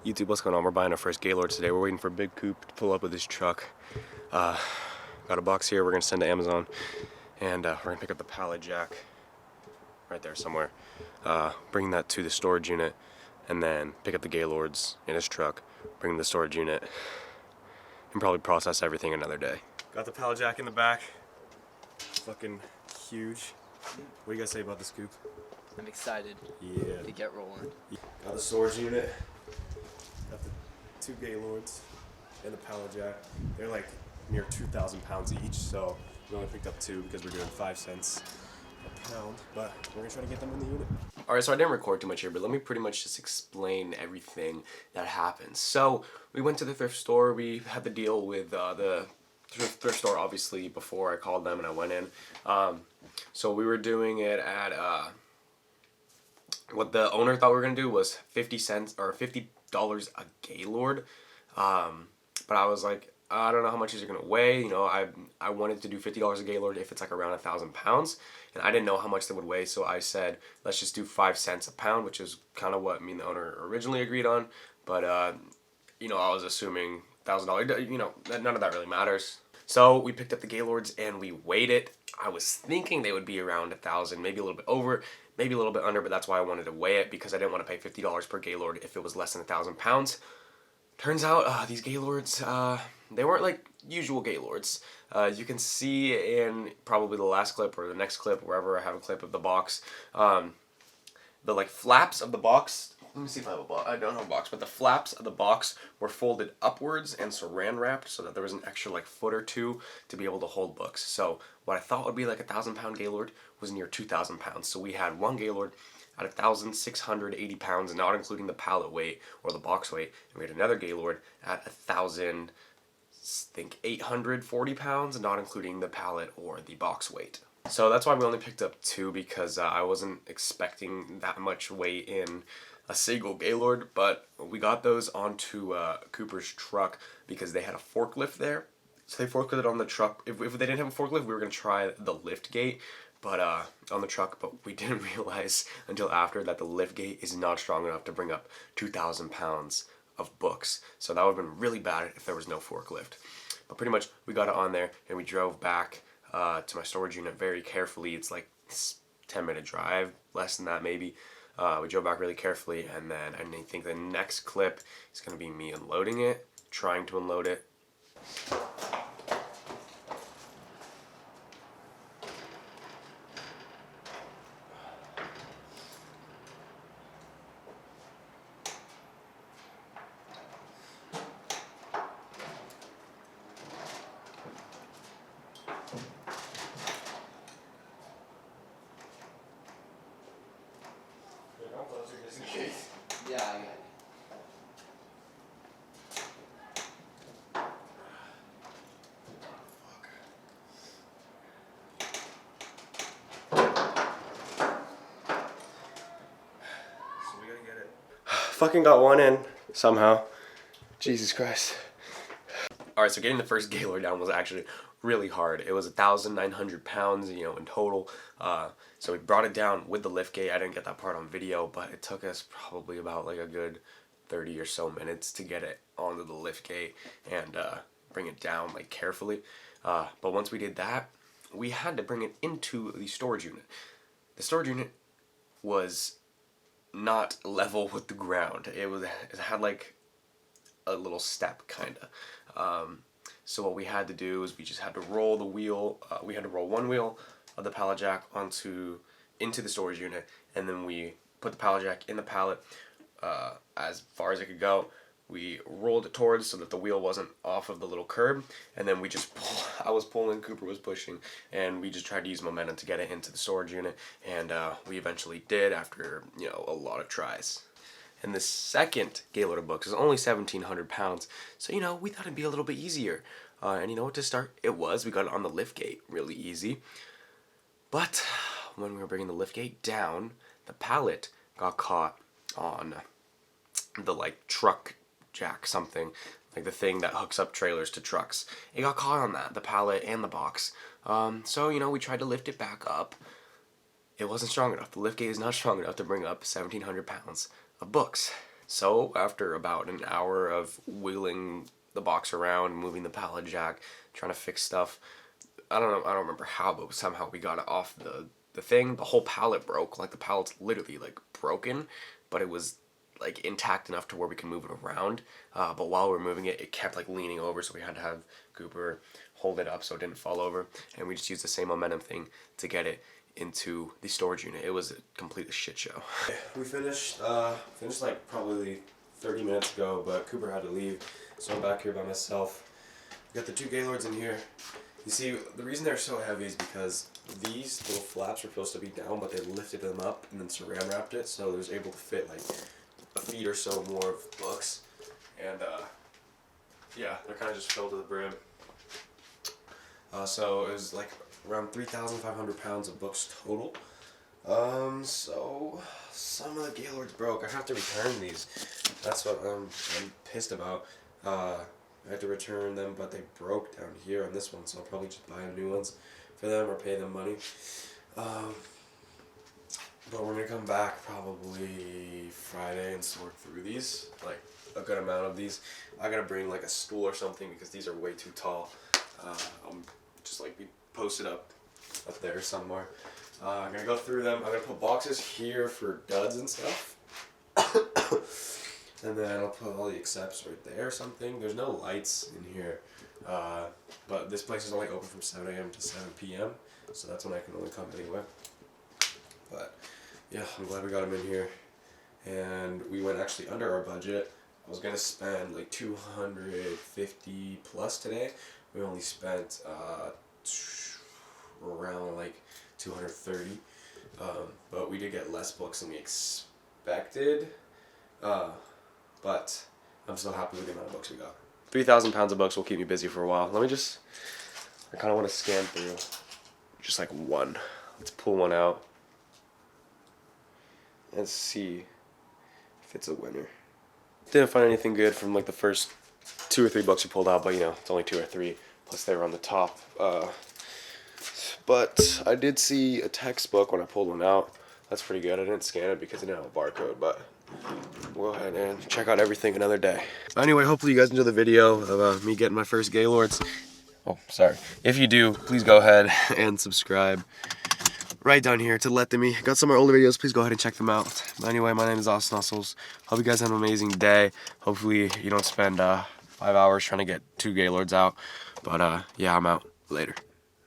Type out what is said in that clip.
YouTube, what's going on? We're buying our first Gaylord today. We're waiting for Big Coop to pull up with his truck. Got a box here we're going to send to Amazon. And we're going to pick up the pallet jack right there somewhere. Bring that to the storage unit. And then pick up the Gaylords in his truck. Bring them to the storage unit. And probably process everything another day. Got the pallet jack in the back. Fucking huge. What do you guys say about the scoop? I'm excited to get rolling. Got the storage unit. Got the two Gaylords and the pallet jack. They're like near 2,000 pounds each, so we only picked up two because we're doing 5 cents a pound, but we're gonna try to get them in the unit. Alright, so I didn't record too much here, but let me pretty much just explain everything that happened. So we went to the thrift store. We had the deal with the thrift store, obviously, before I called them and I went in. So we were doing it at what the owner thought we were gonna do was 50 cents or $50 a Gaylord, but I was like, I don't know how much these are gonna weigh. You know, I wanted to do $50 a Gaylord if it's like around 1,000 pounds, and I didn't know how much they would weigh, so I said let's just do 5 cents a pound, which is kind of what me and the owner originally agreed on. But you know, I was assuming $1,000. You know, none of that really matters. So we picked up the Gaylords and we weighed it. I was thinking they would be around 1,000, maybe a little bit over, maybe a little bit under, but that's why I wanted to weigh it, because I didn't want to pay $50 per Gaylord if it was less than 1,000 pounds. Turns out these Gaylords, they weren't like usual Gaylords. You can see in probably the last clip or the next clip, wherever I have a clip of the box, the like flaps of the box. Let me see if I have a box. I don't have a box, but the flaps of the box were folded upwards and saran wrapped so that there was an extra like foot or two to be able to hold books. So what I thought would be like 1,000-pound Gaylord was near 2,000 pounds. So we had one Gaylord at 1,680 pounds, not including the pallet weight or the box weight, and we had another Gaylord at 1,840 pounds, not including the pallet or the box weight. So that's why we only picked up two, because I wasn't expecting that much weight in a single Gaylord, but we got those onto Cooper's truck because they had a forklift there. So they forklifted on the truck. If they didn't have a forklift, we were going to try the lift gate, but on the truck, but we didn't realize until after that the lift gate is not strong enough to bring up 2,000 pounds of books. So that would have been really bad if there was no forklift. But pretty much we got it on there and we drove back to my storage unit very carefully. It's like a 10-minute drive, less than that maybe. We drove back really carefully, and then I think the next clip is going to be me unloading it, trying to unload it. Yeah, I got it. So we gotta get it. Fucking got one in somehow. Jesus Christ. Alright, so getting the first Gaylord down was actually really hard. It was 1,900 pounds, you know, in total. So we brought it down with the lift gate. I didn't get that part on video, but it took us probably about like a good 30 or so minutes to get it onto the lift gate and bring it down like carefully. But once we did that, we had to bring it into the storage unit. The storage unit was not level with the ground. It had like a little step kinda. So what we had to do is we just had to roll the wheel. We had to roll one wheel of the pallet jack into the storage unit, and then we put the pallet jack in the pallet as far as it could go. We rolled it towards so that the wheel wasn't off of the little curb, and then we just I was pulling, Cooper was pushing, and we just tried to use momentum to get it into the storage unit, and we eventually did after, you know, a lot of tries. And the second Gaylord of books is only 1,700 pounds, so you know, we thought it'd be a little bit easier. And you know what, to start, it was. We got it on the lift gate, really easy. But when we were bringing the lift gate down, the pallet got caught on the like truck jack something, like the thing that hooks up trailers to trucks. It got caught on that, the pallet and the box. So, you know, we tried to lift it back up. It wasn't strong enough. The lift gate is not strong enough to bring up 1,700 pounds of books. So after about an hour of wheeling the box around, moving the pallet jack, trying to fix stuff, I don't remember how, but somehow we got it off the thing. The whole pallet broke. Like, the pallet's literally like broken, but it was like intact enough to where we can move it around. But while we were moving it, it kept like leaning over, so we had to have Cooper hold it up so it didn't fall over, and we just used the same momentum thing to get it into the storage unit. It was a complete shit show. We finished like probably 30 minutes ago, but Cooper had to leave, so I'm back here by myself. We got the 2 Gaylords in here. You see, the reason they're so heavy is because these little flaps were supposed to be down, but they lifted them up and then saran wrapped it, so it was able to fit like a feet or so more of books. And yeah, they're kind of just filled to the brim. So it was like around 3,500 pounds of books total. So some of the Gaylords broke. I have to return these. That's what I'm pissed about. I had to return them, but they broke down here on this one, so I'll probably just buy new ones for them or pay them money. But we're gonna come back probably Friday and sort through these, like a good amount of these. I gotta bring like a stool or something because these are way too tall. I'm just like be posted up there somewhere. I'm gonna go through them. I'm gonna put boxes here for duds and stuff. And then I'll put all the accepts right there or something. There's no lights in here. But this place is only open from 7 a.m. to 7 p.m. So that's when I can only come anyway. But yeah, I'm glad we got them in here. And we went actually under our budget. I was gonna spend like 250 plus today. We only spent around like 230. But we did get less books than we expected. But I'm still happy with the amount of books we got. 3,000 pounds of books will keep me busy for a while. Let me just, I kind of want to scan through just like one. Let's pull one out and see if it's a winner. Didn't find anything good from like the first 2 or 3 books we pulled out, but you know, it's only 2 or 3, plus they were on the top. But I did see a textbook when I pulled one out. That's pretty good. I didn't scan it because it didn't have a barcode, but we'll go ahead and check out everything another day. Anyway, hopefully you guys enjoyed the video of me getting my first Gaylords. Oh, sorry. If you do, please go ahead and subscribe right down here to let me. Got some of our older videos. Please go ahead and check them out. But anyway, my name is Austin Hustles. Hope you guys have an amazing day. Hopefully you don't spend 5 hours trying to get 2 Gaylords out. But yeah, I'm out. Later.